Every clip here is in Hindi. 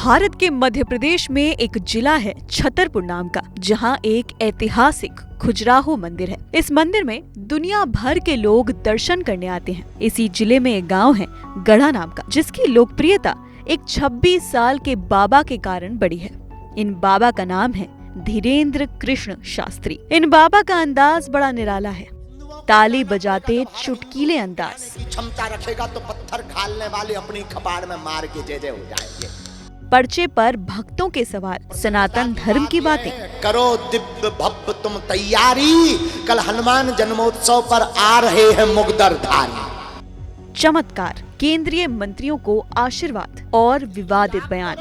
भारत के मध्य प्रदेश में एक जिला है छतरपुर नाम का, जहां एक ऐतिहासिक खजुराहो मंदिर है। इस मंदिर में दुनिया भर के लोग दर्शन करने आते हैं। इसी जिले में एक गांव है गढ़ा नाम का, जिसकी लोकप्रियता एक 26 साल के बाबा के कारण बढ़ी है। इन बाबा का नाम है धीरेन्द्र कृष्ण शास्त्री। इन बाबा का अंदाज बड़ा निराला है, ताली बजाते चुटकीले अंदाज। क्षमता रखेगा तो पत्थर खालने वाले अपनी कपाड़ में मार के जय जय हो जाएंगे। पर्चे पर भक्तों के सवाल, सनातन धर्म की बातें। करो दिव्य भव्य तुम तैयारी, कल हनुमान जन्मोत्सव पर आ रहे हैं मुगदरधारी। चमत्कार, केंद्रीय मंत्रियों को आशीर्वाद और विवादित बयान।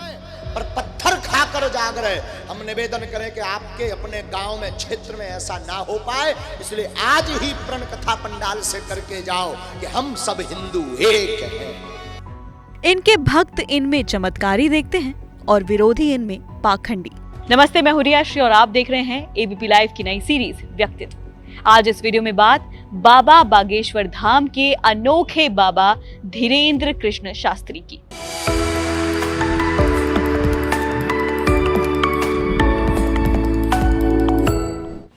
पर पत्थर खाकर जाग रहे। हम निवेदन करें कि आपके अपने गांव में, क्षेत्र में ऐसा ना हो पाए, इसलिए आज ही प्रण कथा पंडाल से करके जाओ कि हम सब हिंदू एक हैं। इनके भक्त इनमें चमत्कारी देखते हैं और विरोधी इनमें पाखंडी। नमस्ते, मैं हुरियाश्री और आप देख रहे हैं एबीपी लाइव की नई सीरीज व्यक्तित्व। आज इस वीडियो में बात बाबा बागेश्वर धाम के अनोखे बाबा धीरेन्द्र कृष्ण शास्त्री की।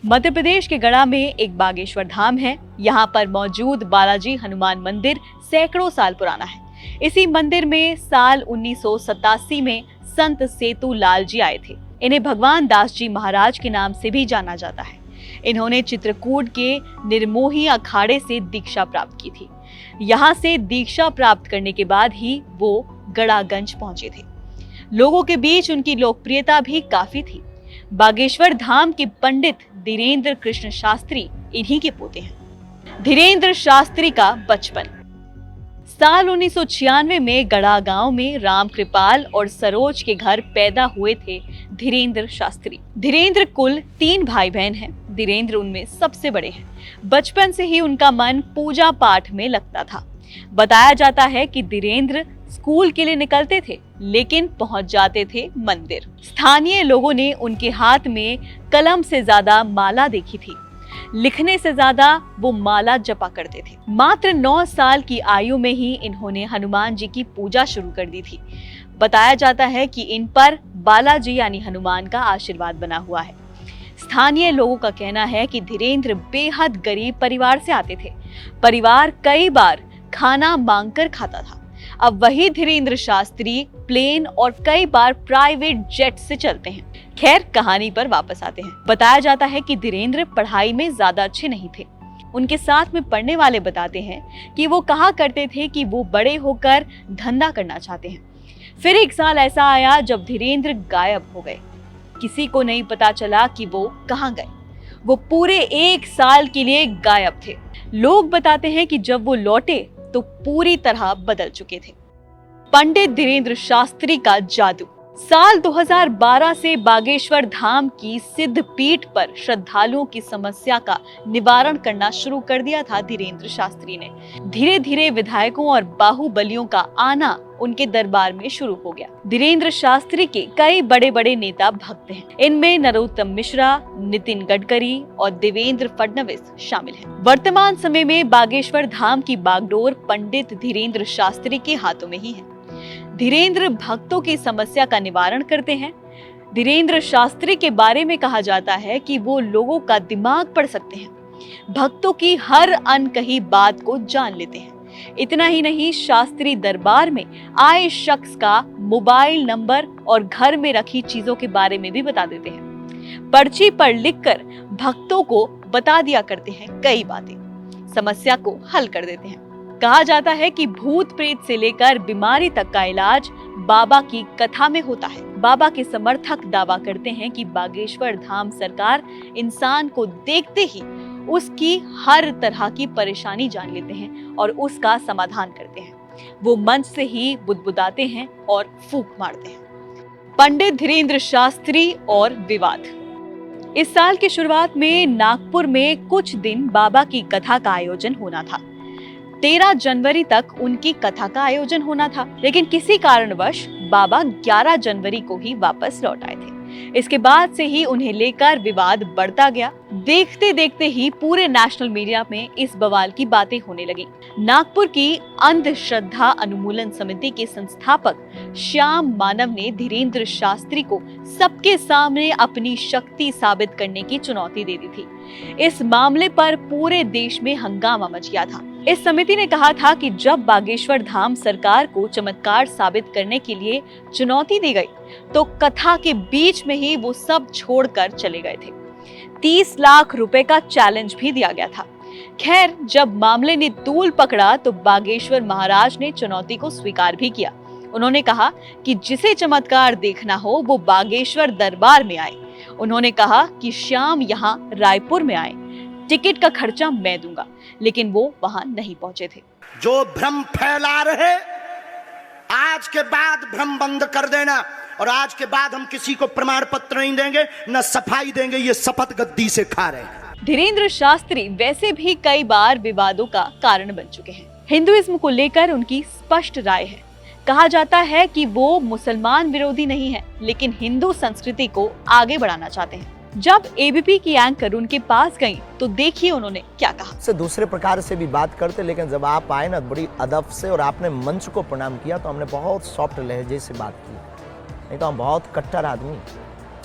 मध्य प्रदेश के गढ़ा में एक बागेश्वर धाम है। यहाँ पर मौजूद बालाजी हनुमान मंदिर सैकड़ों साल पुराना है। इसी मंदिर में साल 1987 में संत सेतु लाल जी आए थे। इन्हें भगवान दास जी महाराज के नाम से भी जाना जाता है। इन्होंने चित्रकूट के निर्मोही अखाड़े से दीक्षा प्राप्त की थी। यहाँ से दीक्षा प्राप्त करने के बाद ही वो गड़ागंज पहुंचे थे। लोगों के बीच उनकी लोकप्रियता भी काफी थी। बागेश्वर धाम के पंडित धीरेन्द्र कृष्ण शास्त्री इन्हीं के पोते हैं। धीरेन्द्र शास्त्री का बचपन। साल 1996 में गढ़ा गांव में राम कृपाल और सरोज के घर पैदा हुए थे धीरेन्द्र शास्त्री। धीरेन्द्र कुल 3 भाई बहन हैं। धीरेन्द्र उनमें सबसे बड़े हैं। बचपन से ही उनका मन पूजा पाठ में लगता था। बताया जाता है कि धीरेन्द्र स्कूल के लिए निकलते थे, लेकिन पहुंच जाते थे मंदिर। स्थानीय लोगों ने उनके हाथ में कलम से ज्यादा माला देखी थी। लिखने से ज्यादा वो माला जपा करते थे। मात्र 9 साल की आयु में ही इन्होंने हनुमान जी की पूजा शुरू कर दी थी। बताया जाता है कि इन पर बालाजी यानी हनुमान का आशीर्वाद बना हुआ है। स्थानीय लोगों का कहना है कि धीरेन्द्र बेहद गरीब परिवार से आते थे। परिवार कई बार खाना मांगकर खाता था। अब वही धीरेन्द्र शास्त्री प्लेन और कई बार प्राइवेट जेट से चलते हैं। खैर, कहानी पर वापस आते हैं। बताया जाता है कि धीरेन्द्र पढ़ाई में ज्यादा अच्छे नहीं थे। उनके साथ में पढ़ने वाले बताते हैं कि वो कहा करते थे कि वो बड़े होकर धंधा करना चाहते हैं। फिर एक साल ऐसा आया जब धीरेन्द्र गायब हो गए। किसी को नहीं पता चला कि वो कहाँ गए। वो पूरे 1 साल के लिए गायब थे। लोग बताते हैं कि जब वो लौटे तो पूरी तरह बदल चुके थे। पंडित धीरेन्द्र शास्त्री का जादू। साल 2012 से बागेश्वर धाम की सिद्ध पीठ पर श्रद्धालुओं की समस्या का निवारण करना शुरू कर दिया था धीरेन्द्र शास्त्री ने। धीरे धीरे विधायकों और बाहुबलियों का आना उनके दरबार में शुरू हो गया। धीरेन्द्र शास्त्री के कई बड़े बड़े नेता भक्त हैं। इनमें नरोत्तम मिश्रा, नितिन गडकरी और देवेंद्र फडणवीस शामिल हैं। वर्तमान समय में बागेश्वर धाम की बागडोर पंडित धीरेन्द्र शास्त्री के हाथों में ही है। धीरेन्द्र भक्तों की समस्या का निवारण करते हैं। धीरेन्द्र शास्त्री के बारे में कहा जाता है कि वो लोगों का दिमाग पढ़ सकते हैं। भक्तों की हर अनकही बात को जान लेते हैं। इतना ही नहीं, शास्त्री दरबार में आए शख्स का मोबाइल नंबर और घर में रखी चीजों के बारे में भी बता देते हैं। पर्ची पर लिखकर भक्तों को बता दिया करते हैं कई बातें। समस्या को हल कर देते हैं। कहा जाता है कि भूत प्रेत से लेकर बीमारी तक का इलाज बाबा की कथा में होता है। बाबा के समर्थक दावा करते हैं कि बागेश्वर धाम सरकार इंसान को देखते ही उसकी हर तरह की परेशानी जान लेते हैं और उसका समाधान करते हैं। वो मंच से ही बुदबुदाते हैं और फूंक मारते हैं। पंडित धीरेन्द्र शास्त्री और विवाद। इस साल की शुरुआत में नागपुर में कुछ दिन बाबा की कथा का आयोजन होना था। 13 जनवरी तक उनकी कथा का आयोजन होना था, लेकिन किसी कारणवश बाबा 11 जनवरी को ही वापस लौट आए थे। इसके बाद से ही उन्हें लेकर विवाद बढ़ता गया। देखते देखते ही पूरे नेशनल मीडिया में इस बवाल की बातें होने लगी। नागपुर की अंधश्रद्धा अनुमूलन समिति के संस्थापक श्याम मानव ने धीरेन्द्र शास्त्री को सबके सामने अपनी शक्ति साबित करने की चुनौती दे दी थी। इस मामले पर पूरे देश में हंगामा मच गया था। इस समिति ने कहा था कि जब बागेश्वर धाम सरकार को चमत्कार साबित करने के लिए चुनौती दी गई तो कथा के बीच में ही वो सब छोड़कर चले गए थे। 30 लाख रुपए का चैलेंज भी दिया गया था। खैर, जब मामले ने तूल पकड़ा तो बागेश्वर महाराज ने चुनौती को स्वीकार भी किया। उन्होंने कहा कि जिसे चमत्कार देखना हो वो बागेश्वर दरबार में आए। उन्होंने कहा कि श्याम यहाँ रायपुर में आए, टिकट का खर्चा मैं दूंगा, लेकिन वो वहां नहीं पहुंचे थे। जो भ्रम फैला रहे, आज के बाद भ्रम बंद कर देना, और आज के बाद हम किसी को प्रमाण पत्र नहीं देंगे, न सफाई देंगे, ये शपथ गद्दी से खा रहे हैं। धीरेन्द्र शास्त्री वैसे भी कई बार विवादों का कारण बन चुके हैं। हिंदुइज्म को लेकर उनकी स्पष्ट राय है। कहा जाता है कि वो मुसलमान विरोधी नहीं है, लेकिन हिंदू संस्कृति को आगे बढ़ाना चाहते हैं। जब एबीपी की एंकर उनके पास गई तो देखिए उन्होंने क्या कहा। से दूसरे प्रकार से भी बात करते, लेकिन जब आप आए ना बड़ी अदब से और आपने मंच को प्रणाम किया तो हमने बहुत सॉफ्ट लहजे से बात की। नहीं तो हम बहुत कट्टर आदमी,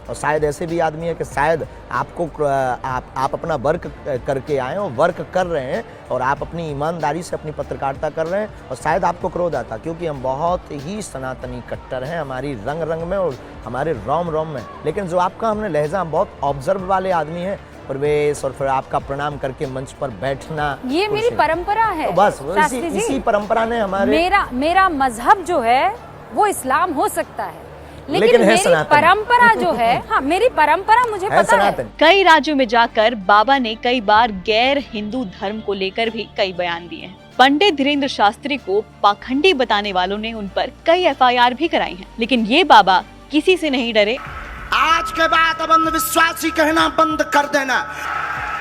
और शायद ऐसे भी आदमी है कि शायद आपको आप अपना वर्क करके आए हो, वर्क कर रहे हैं और आप अपनी ईमानदारी से अपनी पत्रकारिता कर रहे हैं, और शायद आपको क्रोध आता, क्योंकि हम बहुत ही सनातनी कट्टर हैं, हमारी रंग रंग में और हमारे रोम रोम में। लेकिन जो आपका हमने लहजा, हम बहुत ऑब्जर्व वाले आदमी हैं, प्रवेश और फिर आपका प्रणाम करके मंच पर बैठना, ये मेरी परंपरा है। तो बस इसी परंपरा ने हमारे मेरा मजहब जो है वो इस्लाम हो सकता है, लेकिन है मेरी परंपरा जो है, हाँ मेरी परंपरा मुझे पता है। कई राज्यों में जाकर बाबा ने कई बार गैर हिंदू धर्म को लेकर भी कई बयान दिए हैं। पंडित धीरेन्द्र शास्त्री को पाखंडी बताने वालों ने उन पर कई एफआईआर भी कराई हैं, लेकिन ये बाबा किसी से नहीं डरे। आज के बाद अब अंधविश्वासी कहना बंद कर देना।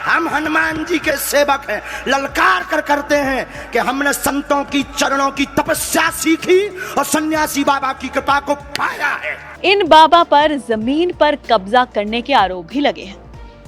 हम हनुमान जी के सेवक हैं, ललकार कर करते हैं कि हमने संतों की चरणों की तपस्या सीखी और सन्यासी बाबा की कृपा को पाया है। इन बाबा पर जमीन पर कब्जा करने के आरोप भी लगे हैं।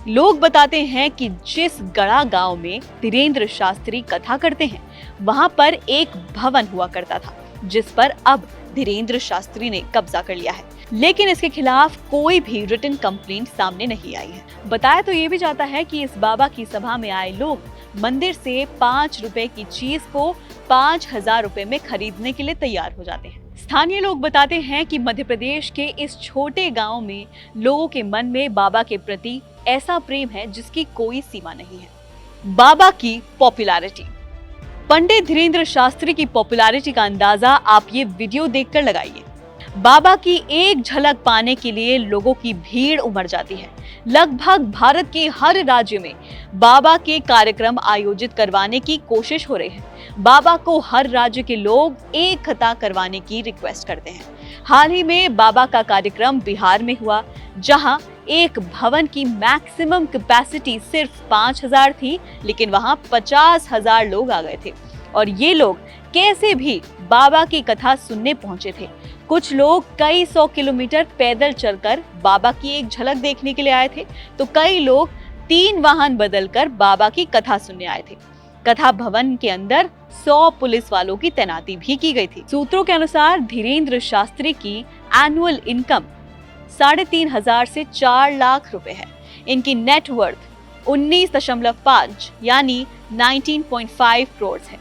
लोग बताते हैं कि जिस गड़ा गांव में धीरेन्द्र शास्त्री कथा करते हैं, वहां पर एक भवन हुआ करता था, जिस पर अब धीरेन्द्र शास्त्री ने कब्जा कर लिया है, लेकिन इसके खिलाफ कोई भी रिटन कंप्लेंट सामने नहीं आई है। बताया तो ये भी जाता है कि इस बाबा की सभा में आए लोग मंदिर से 5 रुपए की चीज को 5000 रुपए में खरीदने के लिए तैयार हो जाते हैं। स्थानीय लोग बताते हैं कि मध्य प्रदेश के इस छोटे गांव में लोगों के मन में बाबा के प्रति ऐसा प्रेम है जिसकी कोई सीमा नहीं है। बाबा की पॉपुलैरिटी। पंडित धीरेन्द्र शास्त्री की पॉपुलैरिटी का अंदाजा आप ये वीडियो देखकर लगाइए। बाबा की एक झलक पाने के लिए लोगों की भीड़ उमड़ जाती है। लगभग भारत के हर राज्य में बाबा के कार्यक्रम आयोजित करवाने की कोशिश हो रही है। बाबा को हर राज्य के लोग एक कथा करवाने की रिक्वेस्ट करते हैं। हाल ही में बाबा का कार्यक्रम बिहार में हुआ, जहां एक भवन की मैक्सिमम कैपेसिटी सिर्फ 5000 थी, लेकिन वहां 50,000 लोग आ गए थे। और ये लोग कैसे भी बाबा की कथा सुनने पहुंचे थे। कुछ लोग कई 100 किलोमीटर पैदल चलकर बाबा की एक झलक देखने के लिए आए थे, तो कई लोग 3 वाहन बदलकर बाबा की कथा सुनने आए थे। कथा भवन के अंदर 100 पुलिस वालों की तैनाती भी की गई थी। सूत्रों के अनुसार धीरेन्द्र शास्त्री की एनुअल इनकम 3,500 से 4 लाख रुपए है। इनकी नेटवर्थ 19.5 यानी 19.5 करोड़ है।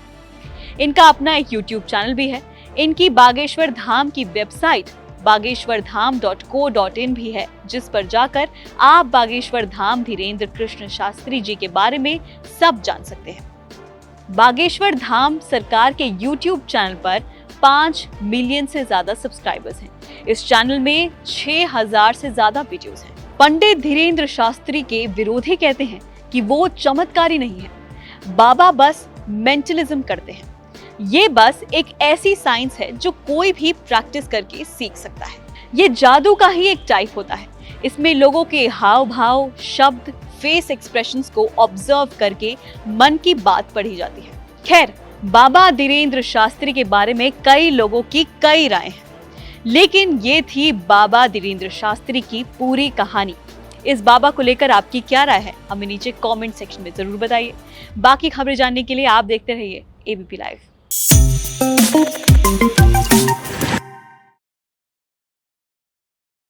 इनका अपना एक YouTube चैनल भी है। इनकी बागेश्वर धाम की वेबसाइट bageshwardham.co.in भी है, जिस पर जाकर आप बागेश्वर धाम धीरेन्द्र कृष्ण शास्त्री जी के बारे में सब जान सकते हैं। बागेश्वर धाम सरकार के YouTube चैनल पर 5 मिलियन से ज्यादा सब्सक्राइबर्स हैं। इस चैनल में 6000 से ज्यादा वीडियोस हैं। पंडित धीरेन्द्र शास्त्री के विरोधी कहते हैं कि वो चमत्कारी नहीं है, बाबा बस मेंटलिज्म करते हैं। ये बस एक ऐसी साइंस है जो कोई भी प्रैक्टिस करके सीख सकता है। ये जादू का ही एक टाइप होता है। इसमें लोगों के हाव भाव, शब्द, फेस एक्सप्रेशंस को ऑब्जर्व करके मन की बात पढ़ी जाती है। खैर, बाबा धीरेन्द्र शास्त्री के बारे में कई लोगों की कई राय हैं। लेकिन ये थी बाबा धीरेन्द्र शास्त्री की पूरी कहानी। इस बाबा को लेकर आपकी क्या राय है, हमें नीचे कमेंट सेक्शन में जरूर बताइए। बाकी खबरें जानने के लिए आप देखते रहिए एबीपी लाइव।